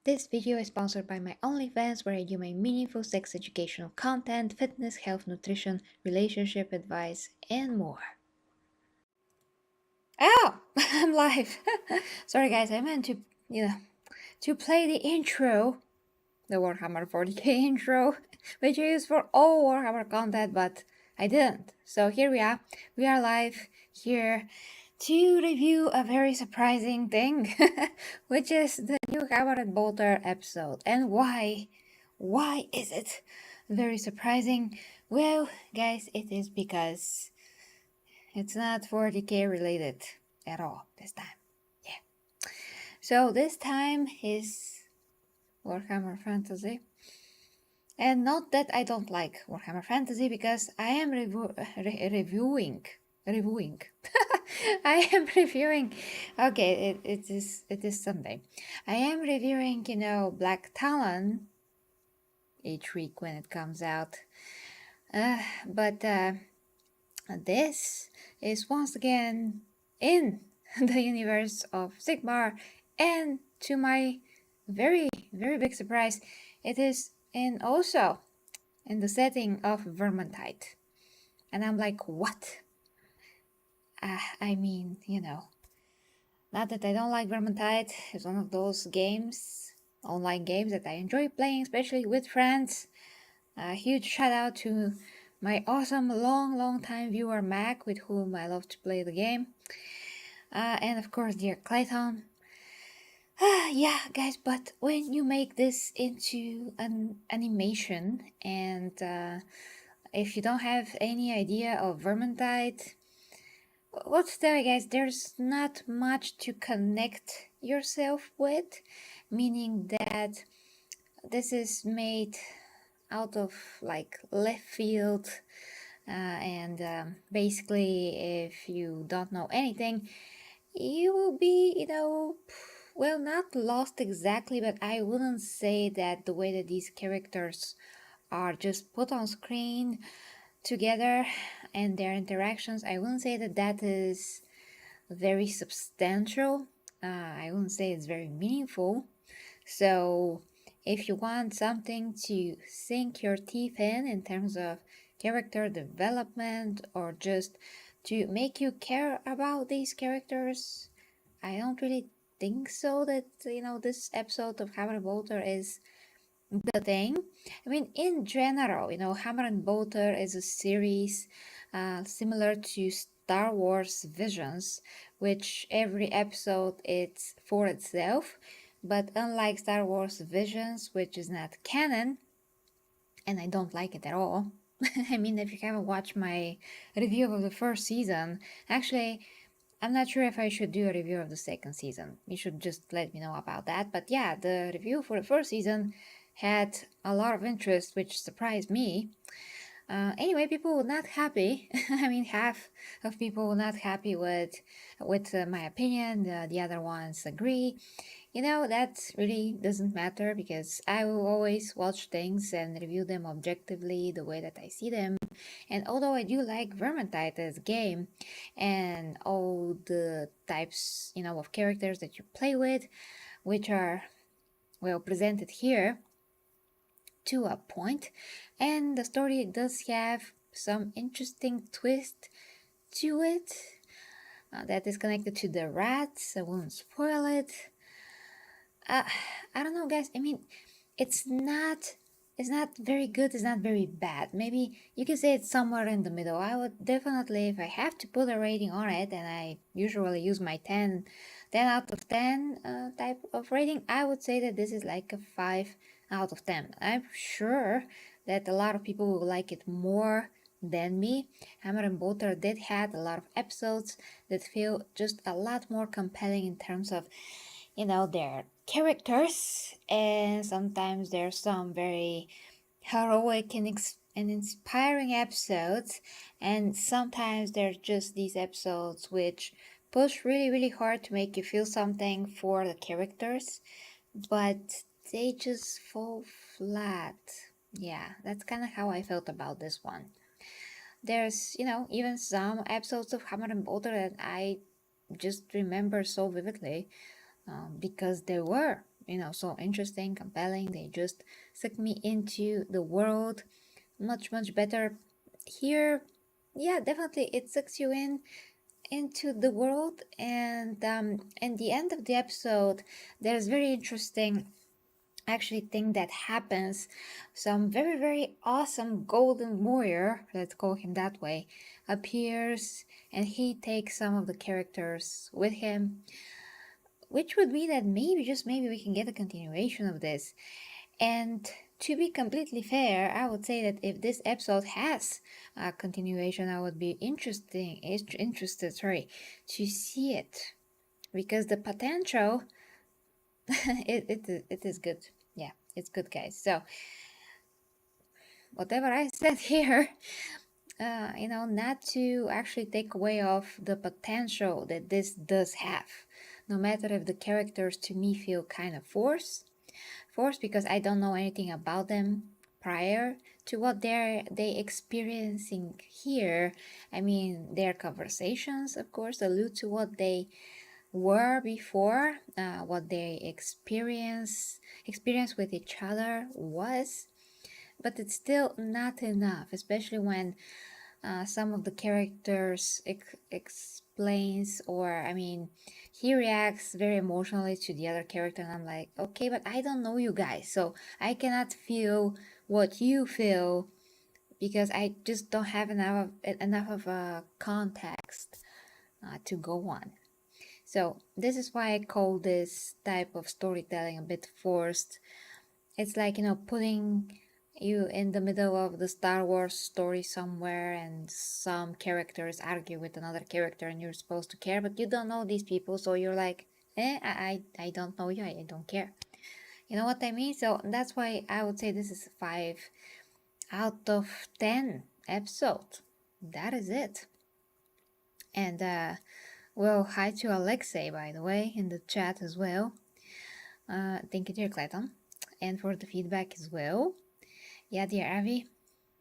This video is sponsored by my OnlyFans, where I do my meaningful sex educational content, fitness, health, nutrition, relationship advice, and more. Oh, I'm live. Sorry guys, I meant to play the intro, the Warhammer 40k intro, which I use for all Warhammer content, but I didn't. So here we are. We are live here to review a very surprising thing, which is the new Hammer and Bolter episode. And why? Why is it very surprising? Well, guys, it is because it's not 40k related at all this time. Yeah. So this time is Warhammer Fantasy. And not that I don't like Warhammer Fantasy, because I am reviewing. I am reviewing. Okay, it is Sunday. I am reviewing, Black Talon each week when it comes out. But this is once again in the universe of Sigmar, and to my very, very big surprise, it is also in the setting of Vermintide. And I'm like, what? I mean, not that I don't like Vermintide. It's one of those games, online games, that I enjoy playing, especially with friends. A huge shout out to my awesome long time viewer Mac, with whom I love to play the game. And of course, dear Clayton. Yeah, guys, but when you make this into an animation, and if you don't have any idea of Vermintide, what's there, guys? There's not much to connect yourself with, meaning that this is made out of like left field, and basically, if you don't know anything, you will be, well, not lost exactly, but I wouldn't say that the way that these characters are just put on screen together and their interactions, I wouldn't say that that is very substantial. I wouldn't say it's very meaningful. So if you want something to sink your teeth in terms of character development, or just to make you care about these characters, I don't really think so that, this episode of Hammer and Bolter is the thing. I mean, in general, Hammer and Bolter is a series similar to Star Wars Visions, which every episode it's for itself. But unlike Star Wars Visions, which is not canon, and I don't like it at all. I mean, if you haven't watched my review of the first season, actually, I'm not sure if I should do a review of the second season. You should just let me know about that. But yeah, the review for the first season had a lot of interest, which surprised me. Anyway, people were not happy. I mean, half of people were not happy with my opinion. The other ones agree. That really doesn't matter, because I will always watch things and review them objectively the way that I see them. And although I do like Vermintide as a game, and all the types, of characters that you play with, which are, well, presented here to a point, and the story does have some interesting twist to it that is connected to the rats. I won't spoil it. I don't know, guys. I mean, it's not very good, it's not very bad. Maybe you can say it's somewhere in the middle. I would definitely, if I have to put a rating on it, and I usually use my 10 out of 10 type of rating, I would say that this is like a 5 out of 10. I'm sure that a lot of people will like it more than me. Hammer and Bolter did have a lot of episodes that feel just a lot more compelling in terms of, their characters, and sometimes there's some very heroic and inspiring episodes, and sometimes there's just these episodes which push really hard to make you feel something for the characters, but they just fall flat. Yeah, that's kind of how I felt about this one. There's, even some episodes of Hammer and Bolter that I just remember so vividly, because they were so interesting, compelling. They just suck me into the world much, much better. Here, yeah, definitely it sucks you into the world. And in the end of the episode, there's very interesting actually thing that happens. Some very, very awesome golden warrior, let's call him that way, appears, and he takes some of the characters with him, which would mean that maybe, just maybe, we can get a continuation of this. And to be completely fair, I would say that if this episode has a continuation, I would be interested, to see it, because the potential, it is good. Yeah, it's good, guys. So whatever I said here, not to actually take away of the potential that this does have. No matter if the characters to me feel kind of forced because I don't know anything about them prior to what they experiencing here. I mean, their conversations, of course, allude to what they were before, what they experience with each other was, but it's still not enough, especially when some of the characters explains, or I mean, he reacts very emotionally to the other character, and I'm like, okay, but I don't know you guys, so I cannot feel what you feel because I just don't have enough of a context to go on. So this is why I call this type of storytelling a bit forced. It's like, putting you in the middle of the Star Wars story somewhere, and some characters argue with another character and you're supposed to care, but you don't know these people, so you're like, I don't know you, I don't care. You know what I mean? So that's why I would say this is 5 out of 10 episode. That is it. And well, hi to Alexei, by the way, in the chat as well. Thank you, dear Clayton, and for the feedback as well. Yeah, dear Avi,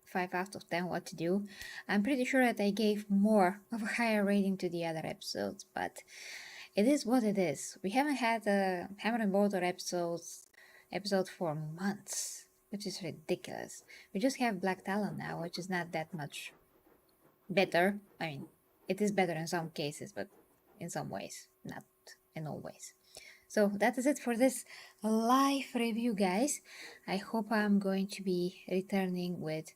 5 out of 10, what to do. I'm pretty sure that I gave more of a higher rating to the other episodes, but it is what it is. We haven't had a Hammer and Bolter episode for months, which is ridiculous. We just have Black Talon now, which is not that much better. I mean, it is better in some cases, but in some ways, not in all ways. So that is it for this live review, guys. I hope I'm going to be returning with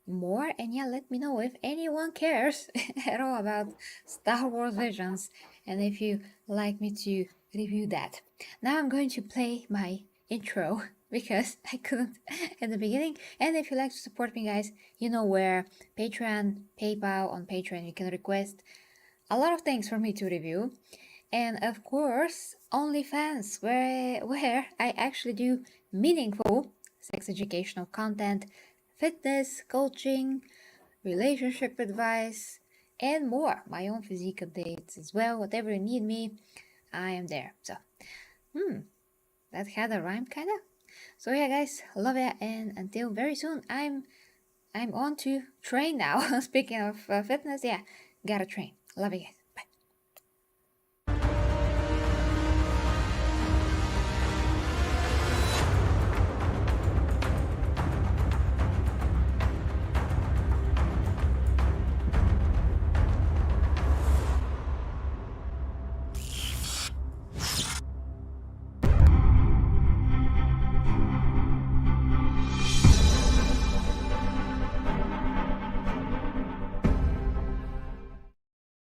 more, and yeah, let me know if anyone cares at all about Star Wars Visions, and if you like me to review that. Now I'm going to play my intro because I couldn't at the beginning. And if you like to support me, guys, you know where: Patreon, PayPal. On Patreon you can request a lot of things for me to review, and of course OnlyFans, where I actually do meaningful sex educational content, fitness, coaching, relationship advice, and more. My own physique updates as well. Whatever you need me, I am there. So, that had a rhyme, kinda. So yeah, guys, love it, and until very soon. I'm on to train now. Speaking of fitness, yeah, gotta train. Love you guys.